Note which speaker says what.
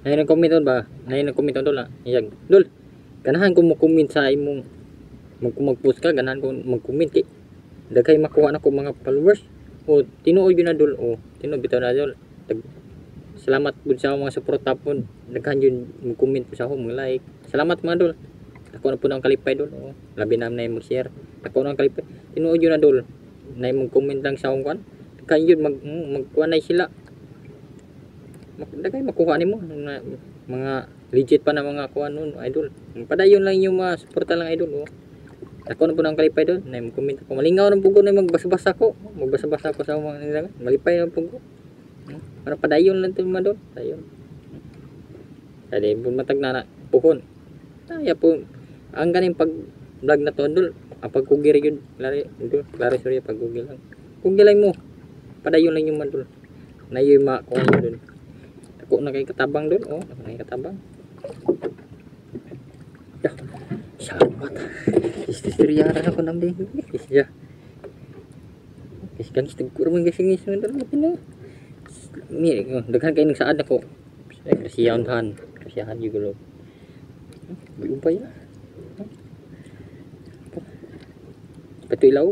Speaker 1: Nay nag-comment on ba? Nay nag-comment on dol ah. Iyag. Dol. Ganahan ko mo comment sa imong mag-post ka, ganahan ko mag-comment kay daghay makuha na ko mga followers. O tinuod yun na dol. O tinuod bitaw na dol. Salamat pud sa mga suporta pud. Daghan yun mag-comment po sa ako, mag-like. Salamat mga dol. Ako na po ang kalipay dol. O, labi na na mag-share. Ako na ang kalipay. Tinuod yun na dol. Na mag-comment lang sa akong kwan. Daghan yun magkuanay sila. Daghay makuha nimo mga legit pa na mga kuan nun idol. Padayon lang yung mga suporta lang idol. O. Ako na po ng kalipay doon. Na mag-comment ako. Malingaw na po ko na magbasa-basa ko. Magbasa-basa ko sa mga nila. Malipay na po ko. Para padayon lang ito mga doon. Padayon. Kaya po matag na puhon. Kaya po. Ang ganing pag vlog na to doon. Ang pagkugir yun. Klaro sorry pagkugir lang. Kugir lang mo. Padayon lang yung mga doon. Na yung mga kuha nyo doon. Ako na kay katabang doon. O. Ako na kay katabang. Salamat. Istisiryaran ako ng baby. Isya. Iskan istiguro mong gasingis mo doon. Daghan kayo nagsaad ako. Kasiyahan. Kasiyahan yung gulo. Biumpay na. Patuloy ilaw.